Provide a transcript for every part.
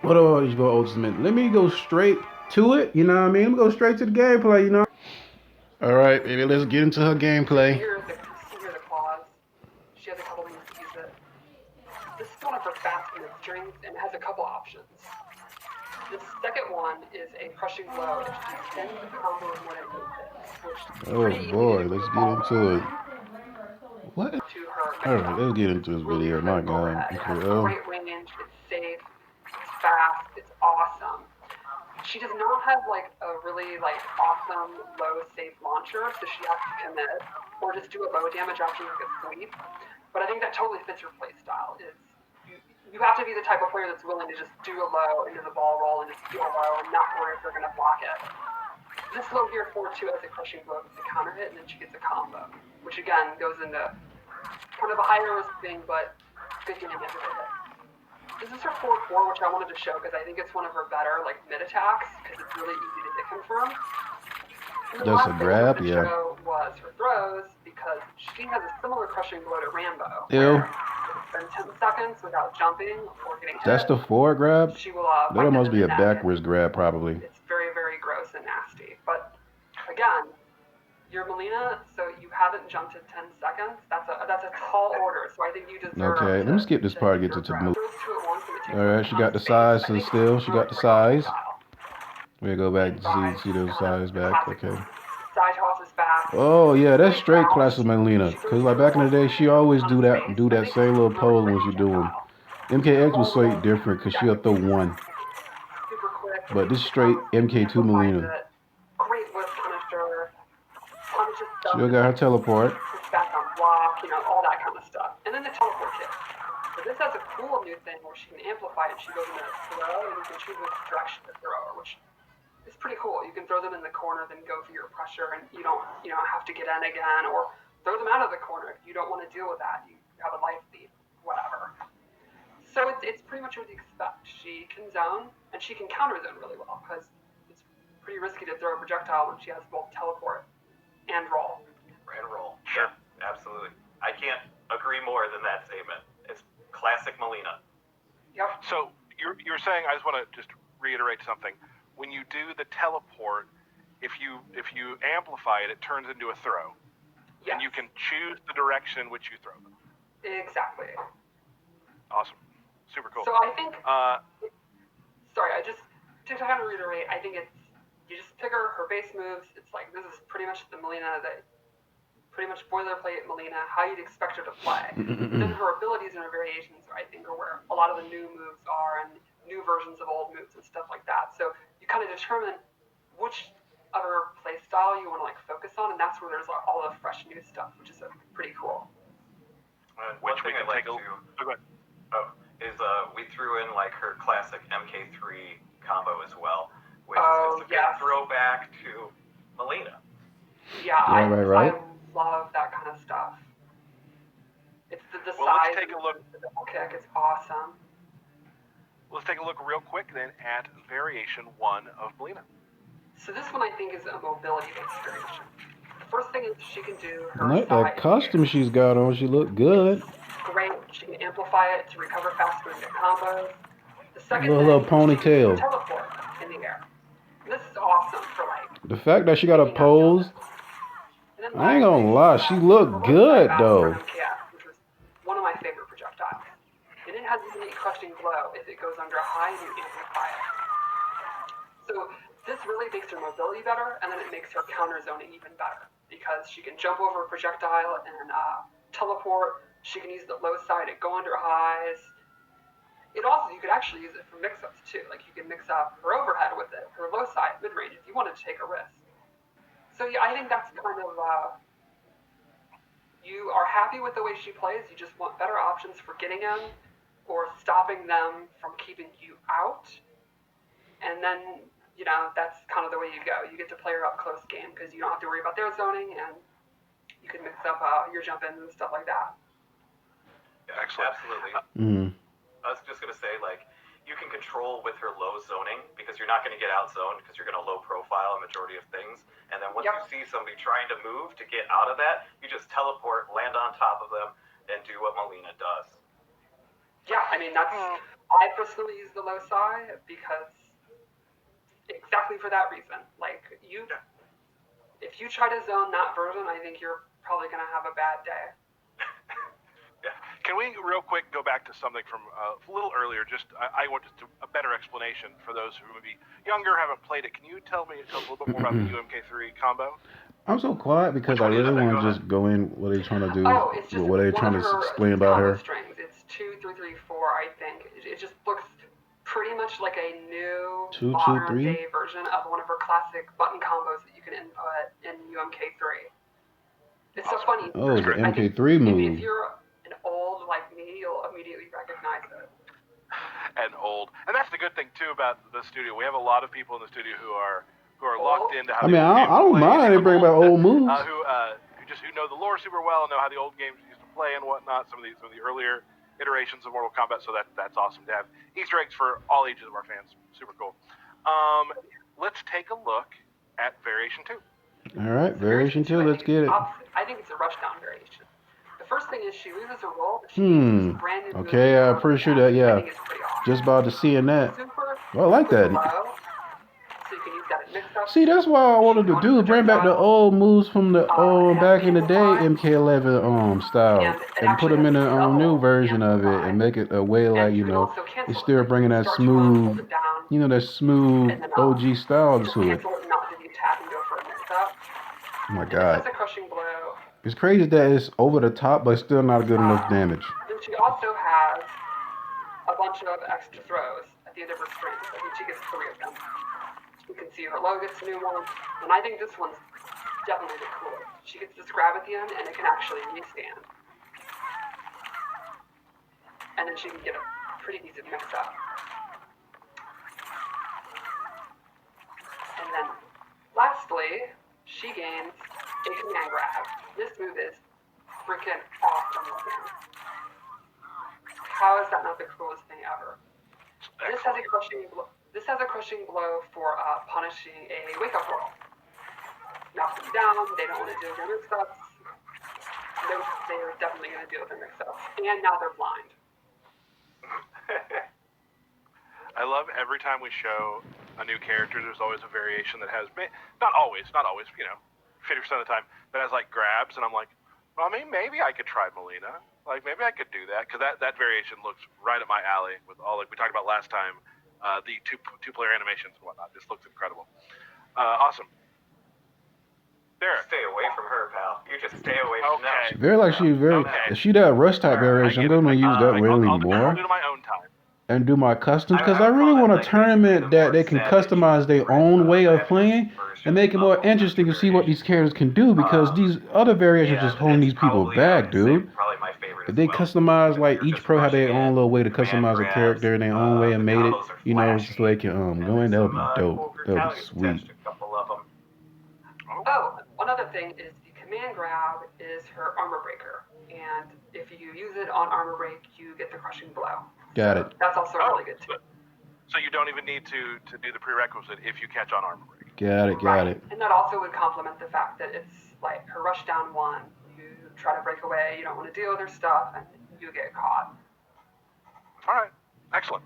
What do you go ultimate? Let me go straight to it. You know what I mean? Let me go straight to the gameplay. You know. All right, baby. Let's get into her So you see gameplay. here the claws. She has a couple things to use it. This is one of her fast move strings and it has a couple options. The second one is a crushing blow, and she extends the combo in more than 8 hits, which is Oh pretty easy to boy, do with let's a get ball roll. into it. What? To her All mix right, up. let's get into It's this really video. good My God. overhead. It Okay. has great range. It's safe. It's fast. It's awesome. She does not have like a really like awesome low safe launcher, so she has to commit or just do a low damage option like a sweep. But I think that totally fits her play style. Is you have to be the type of player that's willing to just do a low into the ball roll and just do a low and not worry if they're going to block it. This low here 4-2 has a crushing blow, it's a counter hit, and then she gets a combo, which again goes into kind of a higher risk thing, but good getting into it. This is her 4-4, which I wanted to show because I think it's one of her better like mid attacks because it's really easy to hit confirm. And the That's a last thing I wanted grab, to yeah. show was her throws because she has a similar crushing blow to Rambo, Ew. where if it's been 10 seconds without jumping or getting That's hit, the forward grab. she will That bite them must in be the a neck, and backwards grab, probably. it's very, very gross and nasty. But again, you're Mileena, so you haven't jumped in 10 seconds. That's a tall order, so I think you deserve Okay, let me skip this to part hit to get your to the grab. move. Throws two at once, and it All takes up a right, she ton of got the space. size I so think still. She got really the great play size. style. We'll go back And to size see is those kind of size the back. classic Okay. side tosses back. Oh yeah, It's that's really straight fast. classic Mileena. She Cause throws like two at back in the once, and day, it she takes up a always ton of space. do I that think it's same little really pose great when she doing. projectile. Her MKX was ball slightly roll different cause that she'll quick throw release, one, super quick. It but makes this the straight combos easy, MK2 amplifies Mileena. it. Great whiff punisher. Punishes stuff Still that's got her like teleport. push back on block, all that kind of stuff. And then the teleport kick. So this has a cool new thing where she can amplify it. She goes into the throw, and you can choose which direction to throw her, which is pretty cool. You can throw them in the corner, then go for your pressure, and you don't, have to get in again, or throw them out of the corner if you don't want to deal with that. You have a life lead, whatever. So it's pretty much what you expect. She can zone, and she can counter zone really well because it's pretty risky to throw a projectile when she has both teleport and roll. And roll. Sure. Yeah, absolutely. I can't agree more than that statement. It's classic Mileena. Yep. So you're saying, I just want to just reiterate something. When you do the teleport, if you amplify it, it turns into a throw. Yes. And you can choose the direction in which you throw them. Exactly. Awesome. Super cool. So I think sorry, to kind of reiterate, I think it's you just pick her base moves. It's like this is pretty much the Mileena that pretty much boilerplate Mileena, how you'd expect her to play. Then her abilities and her variations, I think, are where a lot of the new moves are and new versions of old moves and stuff like that. So you kind of determine which of her play style you want to like focus on, and that's where there's like, all the fresh new stuff, which is pretty cool. One thing I like to is we threw in like her classic MK3 combo as well, which is just a good throwback to Mileena. Yeah, right. I love that kind of stuff. It's the well, size. Let's take a look. The double kick. It's awesome. Let's take a look real quick then at variation 1 of Mileena. So this one I think is a mobility-based variation. The first thing is she can do her I like that costume she's got on. She look good. It's great. She can amplify it to recover faster and get combos. The second little thing ponytail. Is she can teleport in the air. This is awesome for like. The fact that she got a pose. I ain't gonna lie, she looked good though. Which was one of my favorite projectiles. And it has a unique crushing blow if it goes under a high and you amplify it. So this really makes her mobility better, and then it makes her counter zoning even better because she can jump over a projectile and teleport. She can use the low side and go under highs. It also, you could actually use it for mix-ups too. Like you can mix up her overhead with it, her low side, mid-range, if you wanted to take a risk. So yeah, I think that's kind of, you are happy with the way she plays, you just want better options for getting in or stopping them from keeping you out. And then, that's kind of the way you go. You get to play her up close game because you don't have to worry about their zoning and you can mix up your jump ins and stuff like that. Yeah, excellent. Absolutely. I was just going to say, like, you can control with her low zoning because you're not going to get out zoned because you're going to low profile a majority of things. And then once you see somebody trying to move to get out of that, you just teleport, land on top of them, and do what Mileena does. Yeah, I mean, that's I personally use the low psi because exactly for that reason. Like if you try to zone that version, I think you're probably gonna have a bad day. Yeah. Can we real quick go back to something from a little earlier? I want just a better explanation for those who may be younger, haven't played it. Can you tell me a little bit more about the UMK3 combo? I'm so quiet because I really want to just go in what they're trying to do. Oh, it's just What they're one trying of to her explain about combo her. strings. It's 2, 3, 3, 4, I think. It just looks pretty much like a new 2, 2, modern 3? day version of one of her classic button combos that you can input in UMK3. It's so funny. Oh, it's an I think MK3 move. If you're an old like me, you'll immediately recognize it. And old, and that's the good thing too about the studio. We have a lot of people in the studio who are locked into how. I mean, I don't mind they bring about old moves. Who know the lore super well and know how the old games used to play and whatnot. Some of the earlier iterations of Mortal Kombat. So that's awesome to have Easter eggs for all ages of our fans. Super cool. Let's take a look at Variation 2. All right, Variation 2. Let's get it. I think it's a rushdown variation. The first thing is she loses her roll, but she gains brand new moves. Okay, I'm pretty sure that, yeah. I think it's pretty awesome. Just about to see in that. Super, well, I like that. low, so you can use that in mix-up. See, that's why I wanted to do. Bring back the old moves from the back in the day MK11 style, and put them in a new version of it, and make it a way like it's still bringing that smooth, that smooth OG style to it. Oh my God. It's crazy that it's over the top, but still not good enough damage. Then she also has a bunch of extra throws at the end of her strings. I think she gets 3 of them. You can see her low gets a new one, and I think this one's definitely the coolest. She gets this grab at the end, and it can actually restand. And then she can get a pretty decent mix-up. And then, lastly, she gains a command grab. This move is freaking awesome looking. How is that not the coolest thing ever? This has a crushing blow for punishing a wake-up roll. Knocks them down. They don't want to deal with their mix-ups. They're definitely going to deal with their mix-ups. And now they're blind. I love every time we show a new character, there's always a variation that has, not always, 50% of the time, that has like grabs, and I'm like, well, I mean, maybe I could try Mileena. Like, maybe I could do that, because that variation looks right up my alley with all, like we talked about last time, the two-player animations and whatnot. This looks incredible. Awesome. Derek. Stay away from her, pal. You just stay away from that. If she that rush type variation, I'm going to use that really more. I'll do it my own time. And do my customs, because I really want a tournament that they can customize their own way of playing and make it more interesting to see what these characters can do, because these other variations just holding these people back, dude. If they customize, like each pro have their own little way to customize a character in their own way and made it, so they can go in, that would be dope. That would be sweet. Oh, one other thing is the command grab is her armor breaker, and if you use it on armor break, you get the crushing blow. Got it. That's also really good too. So you don't even need to do the prerequisite if you catch on armor break. Got it. And that also would complement the fact that it's like her rush down 1. You try to break away, you don't want to deal with her stuff, and you get caught. All right, excellent.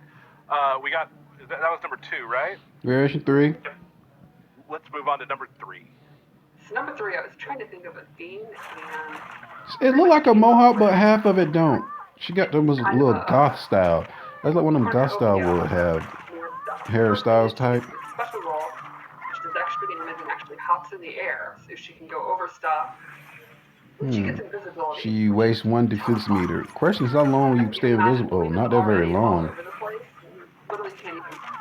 We got that was number 2, right? Variation 3. Let's move on to number 3. So number 3, I was trying to think of a theme, and it looked like a mohawk, but half of it don't. She got them was a little goth style. That's like one of them goth style would have hairstyles type. Special roll, she does extra damage and actually hops in the air, so she can go over stuff. She gets invisibility. She wastes 1 defense meter. Question is how long you stay invisible? Oh, not that very long.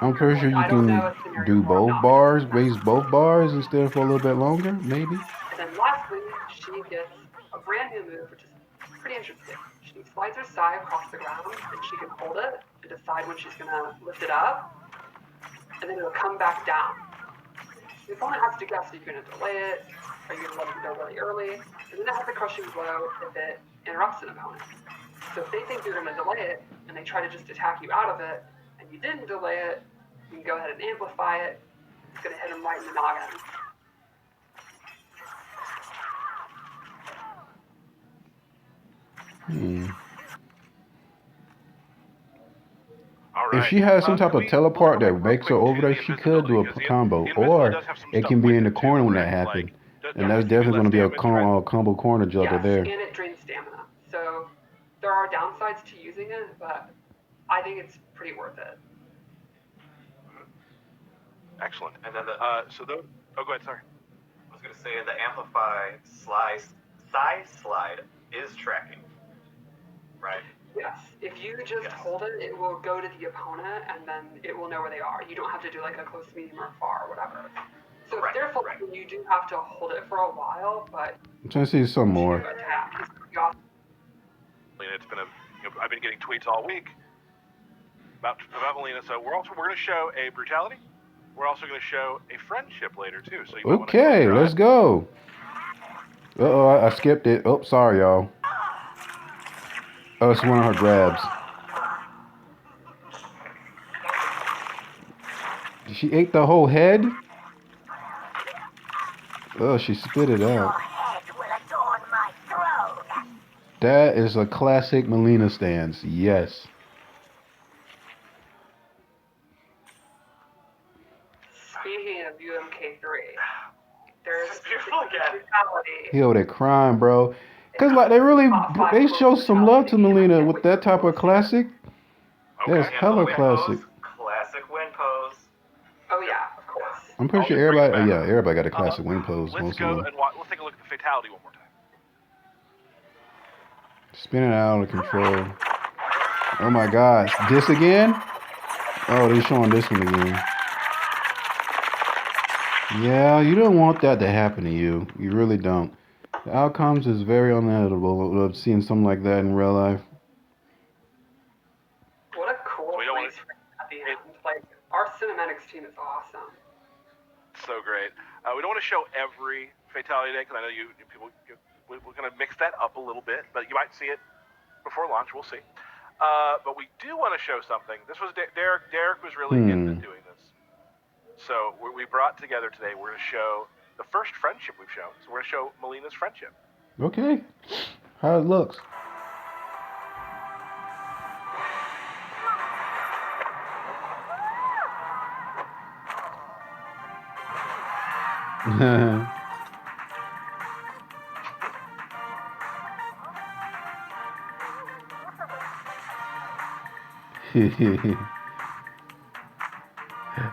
I'm pretty sure you can do both bars, waste both bars instead for a little bit longer, maybe. And then lastly, she gets a brand new move, which is pretty interesting. She slides her sai across the ground, and she can hold it to decide when she's going to lift it up, and then it'll come back down. The opponent has to guess, are you going to delay it? Are you going to let it go really early? And then it has a crushing blow if it interrupts an opponent. So if they think you're going to delay it, and they try to just attack you out of it, and you didn't delay it, you can go ahead and amplify it. It's going to hit them right in the noggin. All right. If she has some type Can of we teleport look that makes her quick over to there, the she could do invisibility? a Because combo, the invisibility or does have some it stuff can be with in the it too, corner when that correct? happens. Like, And does that's it give you definitely going less to be a damage, right? combo corner jugger Yes, there. and it drains stamina. So there are downsides to using it, but I think it's pretty worth it. Excellent. And then so those. Oh, go ahead. Sorry. I was going to say the amplify size slide is tracking, right? Yes, if you just hold it, it will go to the opponent, and then it will know where they are. You don't have to do like a close, medium, or far, or whatever. So if they're full, you do have to hold it for a while, but I'm trying to see some more. to attack is pretty awesome. It's been I've been getting tweets all week about Mileena. So we're going to show a brutality. We're also going to show a friendship later too. So you might Okay, let's go. Uh-oh, I skipped it. Oh, sorry, y'all. Oh, it's one of her grabs. She ate the whole head? Oh, she spit it out. That is a classic Mileena stance. Yes. Speaking of UMK3, there's beautiful again. brutality. He over there crying, bro. Cause like they show some love to Mileena with that type of classic. That's hella classic. Classic win pose. Oh yeah, of course. I'm pretty sure everybody, everybody got a classic wing pose. Let's go and let's take a look at the fatality one more time. Spinning out of control. Oh my gosh, this again? Oh, they're showing this one again. Yeah, you don't want that to happen to you. You really don't. The outcomes is very unedible of seeing something like that in real life. What a cool release at the end. Like, our cinematics team is awesome. So great. We don't want to show every fatality today because I know we're going to mix that up a little bit, but you might see it before launch. We'll see. But we do want to show something. This was Derek. Derek was really into doing this. So we brought together today. We're going to show the first friendship we've shown. So we're going to show Mileena's friendship. Okay. How it looks.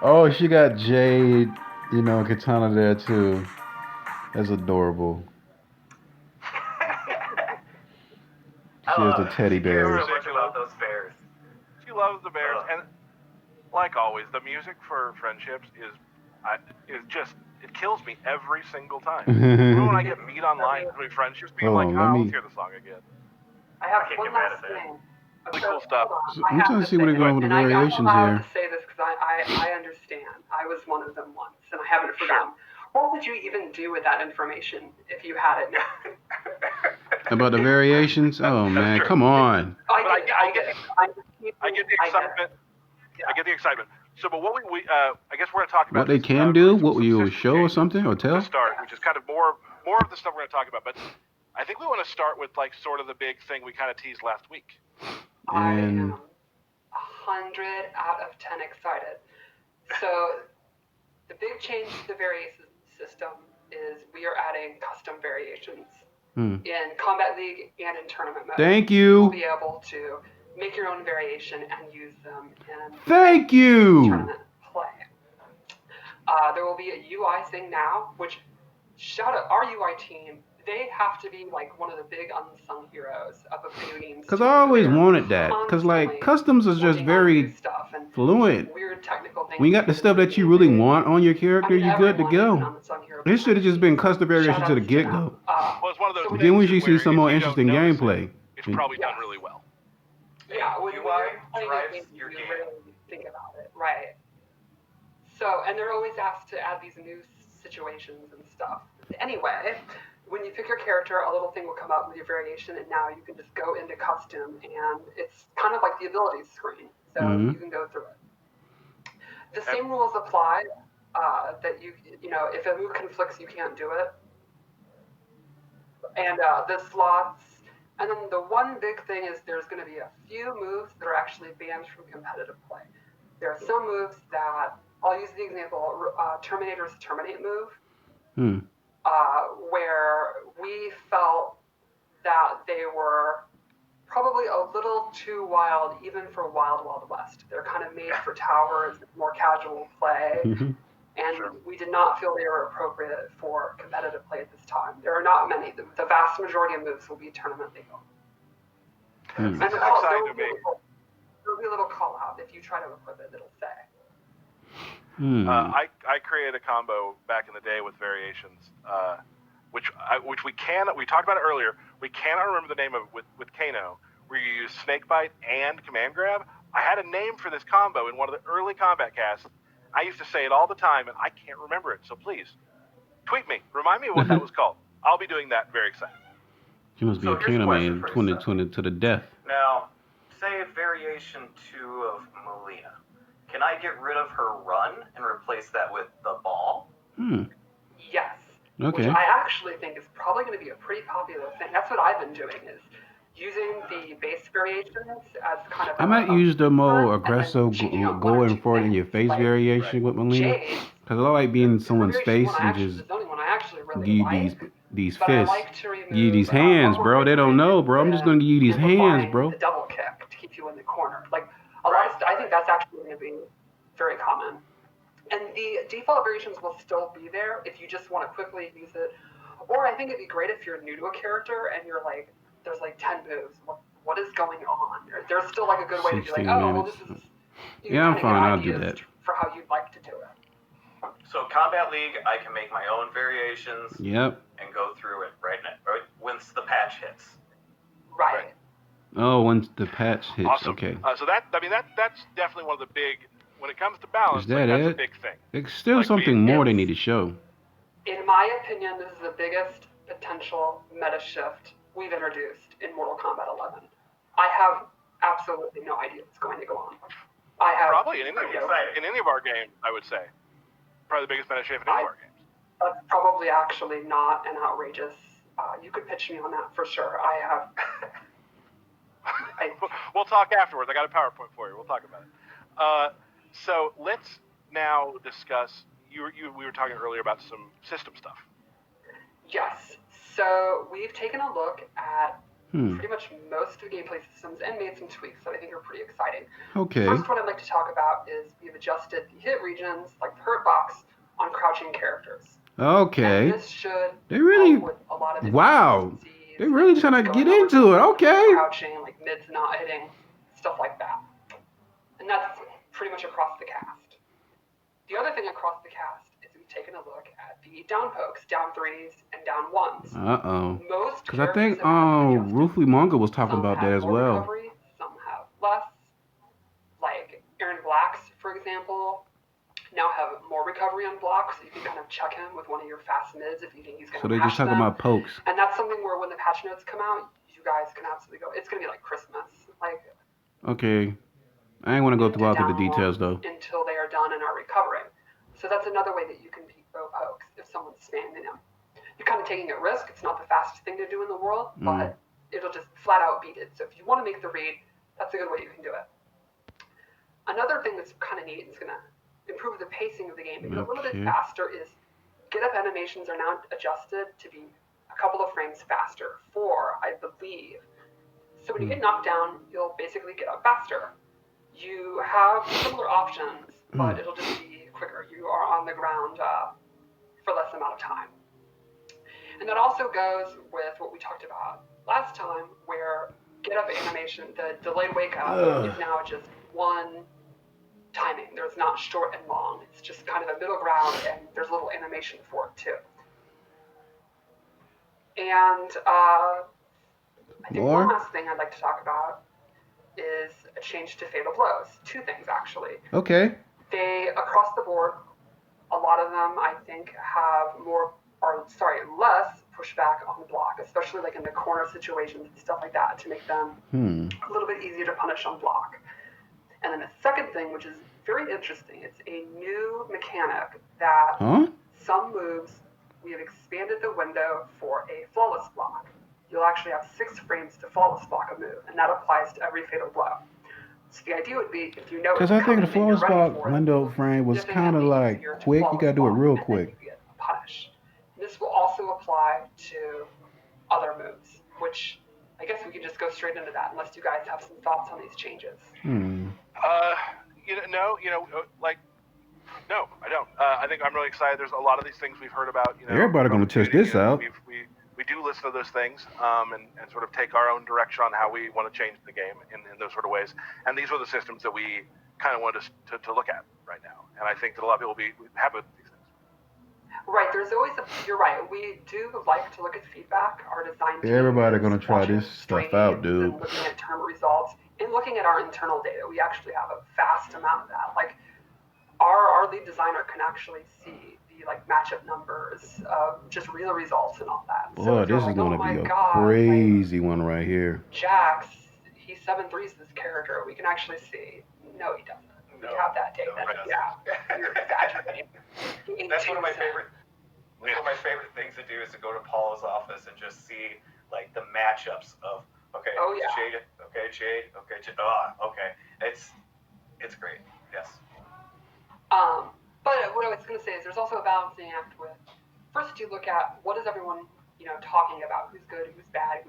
Oh, she got Jade, Katana there too. That's adorable. She has the teddy bears. About those bears. She loves the bears, and like always, the music for friendships is just it kills me every single time. When I get meet online between friendships, being like, let's hear the song again. I have one last thing. Really cool stuff. I'm trying to see where they're going with the variations I here. have to say this because I understand. I was one of them once, and I haven't forgotten. What would you even do with that information if you had it? About the variations? Oh man, come on. I get the excitement. I get the excitement. So, but what we I guess we're going to talk about what they can do, what you would show or something or tell. To start, which is kind of more of the stuff we're going to talk about. But I think we want to start with like sort of the big thing we kind of teased last week. I am 100 out of 10 excited. So the big change to the variation system is we are adding custom variations in Combat League and in tournament mode. Thank you. You'll be able to make your own variation and use them in tournament play. There will be a UI thing now, which shout out our UI team. They have to be like one of the big unsung heroes of a video game. Because I always wanted that. Because like customs is just very fluent. Weird technical things. When you got the stuff that you really want on your character, you're good to go. This should have just been custom variation to the get-go. Well, it's one of those then we should see some more interesting gameplay. It's probably done really well. Yeah, when you're playing it, you really think about it, right? So, and they're always asked to add these new situations and stuff. Anyway, when you pick your character, a little thing will come up with your variation, and now you can just go into custom, and it's kind of like the abilities screen, so you can go through it. The same rules apply. That if a move conflicts, you can't do it. And the slots And then the one big thing is there's going to be a few moves that are actually banned from competitive play. There are some moves that, I'll use the example, Terminator's Terminate move, where we felt that they were probably a little too wild, even for Wild Wild West. They're kind of made for towers, more casual play, and we did not feel they were appropriate for competitive play at this time. There are not many. The vast majority of moves will be tournament legal. And there will be a little call out if you try to equip it, it'll say. I created a combo back in the day with variations, which we talked about it earlier. We cannot remember the name of with Kano, where you use snake bite and command grab. I had a name for this combo in one of the early combat casts. I used to say it all the time, and I can't remember it. So please, tweet me. Remind me what that was called. I'll be doing that. Very excited. She must be a Kahnum man, 2020 to the death. Now, say variation 2 of Mileena. Can I get rid of her run and replace that with the ball? Yes. Okay. Which I actually think is probably going to be a pretty popular thing. That's what I've been doing, is using the base variations as kind of. I might use the more aggressive, going for it in your face variation with Mileena, because I like being in someone's face and just give you these fists, give you these hands, bro. They don't know, bro. I'm just gonna give you these hands, bro. The double kick to keep you in the corner, like a lot of. I think that's actually going to be very common. And the default variations will still be there if you just want to quickly use it. Or I think it'd be great if you're new to a character and you're like, there's like 10 moves. What is going on? There's still like a good way to be like, oh, well, this is. Yeah, I'm fine. I'll do that. For how you'd like to do it. So Combat League, I can make my own variations. Yep. And go through it right once the patch hits. Right. Oh, once the patch hits. Awesome. Okay. So that's definitely one of the big. When it comes to balance, that's a big thing. There's still something more they need to show. In my opinion, this is the biggest potential meta shift we've introduced in Mortal Kombat 11. I have absolutely no idea what's going to go on. I have probably in any of our games, I would say. Probably the biggest meta shift in any of our games. That's probably actually not an outrageous. You could pitch me on that for sure. I have. We'll talk afterwards. I got a PowerPoint for you. We'll talk about it. So let's now discuss. We were talking earlier about some system stuff. Yes. So we've taken a look at pretty much most of the gameplay systems and made some tweaks that I think are pretty exciting. Okay. First one I'd like to talk about is we've adjusted the hit regions, like the hurt box, on crouching characters. Okay. And this should they really. help with a lot of Wow. They're really trying to get into it. Okay. Crouching, like mids not hitting, stuff like that. And that's pretty much across the cast. The other thing across the cast is we've taken a look at the down pokes, down 3s, and down 1s. Most because I think Ruthley Manga was talking about that as well. Recovery, some have less. Like Aaron Blacks, for example, now have more recovery on blocks, so you can kind of check him with one of your fast mids if you think he's going to. So they're just talking about pokes. And that's something where when the patch notes come out, you guys can absolutely go. It's going to be like Christmas, like. Okay. I ain't want to go through all the details though. Until they are done and are recovering. So that's another way that you can beat bow pokes if someone's spamming them. You're kind of taking a risk. It's not the fastest thing to do in the world, but it'll just flat out beat it. So if you want to make the read, that's a good way you can do it. Another thing that's kind of neat and is going to improve the pacing of the game, make it a little bit faster, is get up animations are now adjusted to be a couple of frames faster. 4, I believe. So when you get knocked down, you'll basically get up faster. You have similar options, but it'll just be quicker. You are on the ground for less amount of time. And that also goes with what we talked about last time, where get up animation, the delayed wake up is now just one timing. There's not short and long. It's just kind of a middle ground, and there's a little animation for it too. And I think one last thing I'd like to talk about is a change to fatal blows. 2 things actually. Okay. They, across the board, a lot of them I think have less pushback on the block, especially like in the corner situations and stuff like that, to make them a little bit easier to punish on block. And then the second thing, which is very interesting, it's a new mechanic that some moves, we have expanded the window for a flawless block. you'll actually have 6 frames to flawless block a move, and that applies to every fatal blow. So the idea would be, if you know Because it's I think coming the and you're flawless ready block for it, window frame was kind of significantly like easier to quick. You flawless gotta do it block, real and then quick. you get punished. This will also apply to other moves, which I guess we can just go straight into that, unless you guys have some thoughts on these changes. No, I don't. I think I'm really excited. There's a lot of these things we've heard about. Everybody from gonna the test community. this out. We do listen to those things and sort of take our own direction on how we want to change the game in those sort of ways. And these were the systems that we kind of wanted to look at right now. And I think that a lot of people will be happy with these things. Right, there's always you're right. We do like to look at feedback. Our design team Everybody is gonna try watching this stuff out, dude. and looking at term results and looking at our internal data. We actually have a vast amount of that. Like our lead designer can actually see the matchup numbers, just real results and all that. Boy, So this is like, gonna oh be my a God, crazy one right here. Jax, he 7-3s this character. We can actually see. No, he doesn't. We have that data. No, Yeah, you're exaggerating. That's one of my favorite. One of my favorite things to do is to go to Paula's office and just see the matchups of Jade, Jade, okay. It's great. Yes. But what I was going to say is there's also a balancing act with, first you look at what is everyone, talking about, who's good, who's bad,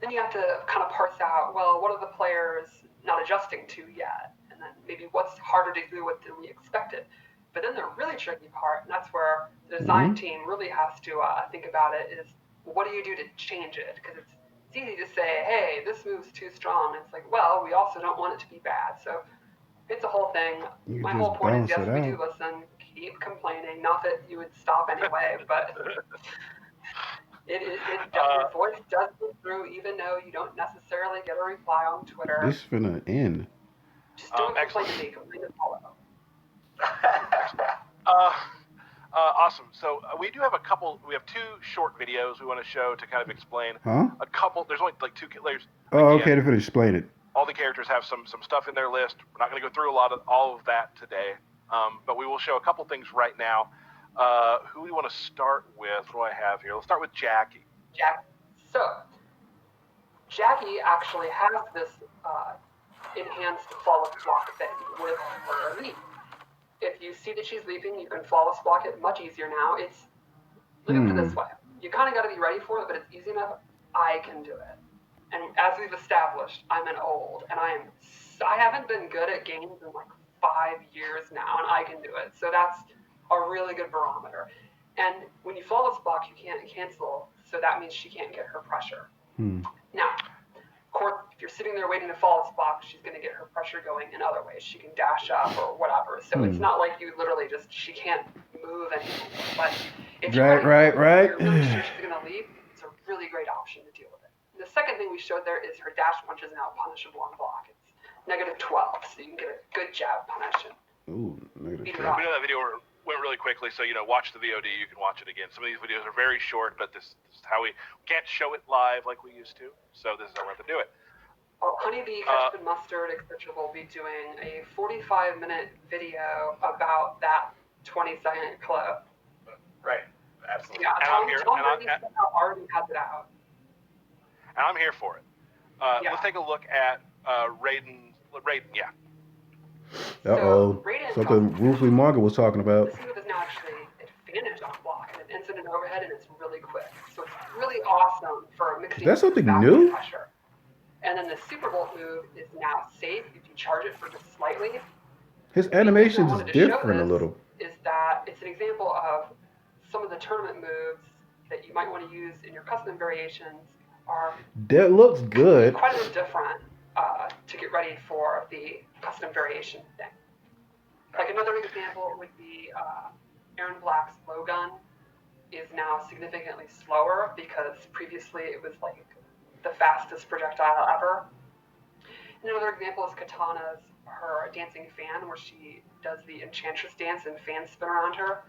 then you have to kind of parse out, well, what are the players not adjusting to yet? And then maybe what's harder to deal with than we expected. But then the really tricky part, and that's where the design team really has to think about it, is what do you do to change it? Because it's easy to say, hey, this move's too strong. It's like, well, we also don't want it to be bad. So it's a whole thing. My whole point is, yes, we do listen, keep complaining. Not that you would stop anyway, but your voice does go through, even though you don't necessarily get a reply on Twitter. This finna end. Just don't complain to me, complain to Paulo. Awesome. So we do have we have 2 short videos we want to show to kind of explain a couple. There's only 2 layers. Oh, okay, to explain it. All the characters have some stuff in their list. We're not going to go through all of that today, but we will show a couple things right now. Who we want to start with? What do I have here? Let's start with Jackie. So Jackie actually has this enhanced flawless block thing with her leap. If you see that she's leaping, you can flawless block it much easier now. Look at it this way. You kind of got to be ready for it, but it's easy enough. I can do it. And as we've established, I'm an old, and I haven't been good at games in 5 years now, and I can do it. So that's a really good barometer. And when you flawless block, you can't cancel, so that means she can't get her pressure. Now, of course, if you're sitting there waiting to flawless block, she's going to get her pressure going in other ways. She can dash up or whatever. So it's not like you literally she can't move anything. But if you're really sure she's going to leap, it's a really great option to deal with it. The second thing we showed there is her dash punch is now punishable on block. It's -12, so you can get a good jab punish. Ooh, -12. We know that video went really quickly, so watch the VOD. You can watch it again. Some of these videos are very short, but this is how we can't show it live like we used to. So this is how we have to do it. Honeybee, Ketchup, and Mustard, etc. will be doing a 45-minute video about that 20-second clip. Right. Absolutely. Yeah, Tom already has it out. And I'm here for it. Let's take a look at Raiden, yeah. Uh-oh. Something Ruthley Margaret was talking about. This move is now actually advantage on block, and it ends in an overhead, and it's really quick. So it's really awesome for mixing. That's something new? Pressure. And then the Super Bolt move is now safe if you charge it for just slightly. His animation's different a little. Is that it's an example of some of the tournament moves that you might want to use in your custom variations are. That looks good. Quite a bit different to get ready for the custom variation thing. Like another example would be Aaron Black's low gun is now significantly slower because previously it was the fastest projectile ever. And another example is Katana's her dancing fan, where she does the enchantress dance and fans spin around her.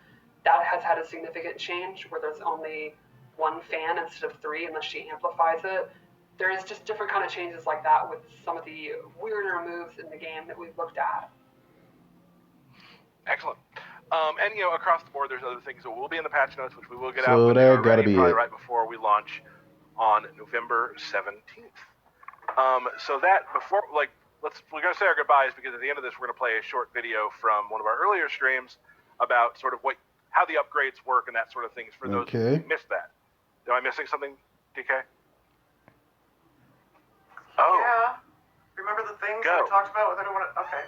That has had a significant change where there's only one fan instead of 3 unless she amplifies it. There is just different kind of changes like that with some of the weirder moves in the game that we've looked at. Excellent. And across the board, there's other things that will be in the patch notes, which we will get out. So that gotta be probably it. Right before we launch. on November 17th. So that before, like, we're gonna say our goodbyes because at the end of this we're gonna play a short video from one of our earlier streams about sort of how the upgrades work and that sort of things for those who missed that. Am I missing something, DK? Oh. Yeah. Remember the things that we talked about with everyone? Okay.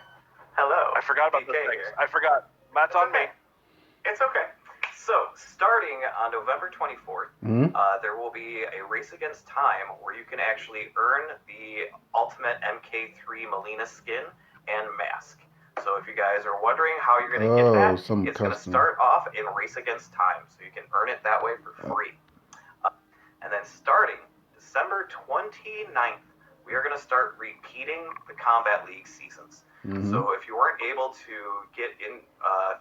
Hello. I forgot about the DK things. here. I forgot. That's on me. It's okay. So, starting on November 24th, there will be a race against time where you can actually earn the Ultimate MK3 Mileena skin and mask. So if you guys are wondering how you're going to get that, it's going to start off in Race Against Time. So you can earn it that way for free. And then starting December 29th, we are going to start repeating the Kombat League seasons. So if you weren't able to get in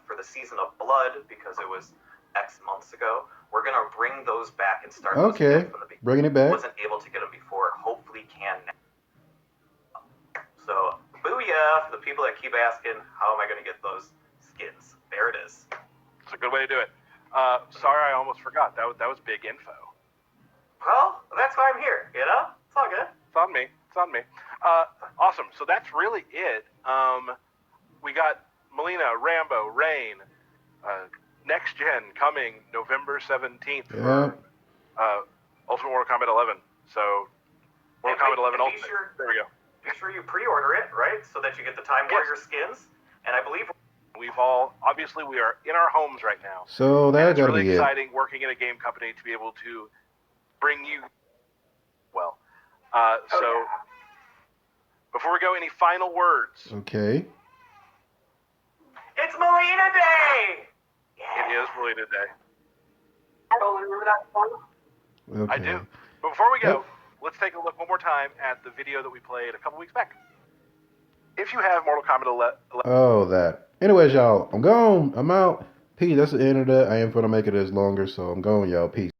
for the Season of Blood because it was X months ago, we're going to bring those back and start those again from the beginning. Bringing it back. Wasn't able to get them before, hopefully can now. So, booyah for the people that keep asking, how am I going to get those skins? There it is. It's a good way to do it. Sorry, I almost forgot. That was big info. Well, that's why I'm here, you know? It's all good. It's on me. It's on me. Awesome. So that's really it. We got Mileena, Rambo, Rain, Next Gen coming November 17th for Ultimate Mortal Kombat 11. So, Mortal Kombat 11 Ultimate. There we go. Be sure you pre-order it, right? So that you get the Time Warrior skins. And I believe we are in our homes right now. So that's really exciting working in a game company to be able to bring you before we go, any final words? Okay. It's Mileena Day! It is Mileena Day. Oh, remember that song? Okay. I do. But before we go, let's take a look one more time at the video that we played a couple weeks back. If you have Mortal Kombat 11... Oh, that. Anyways, y'all, I'm gone. I'm out. Peace. That's the end of that. I am going to make it as longer, so I'm going, y'all. Peace.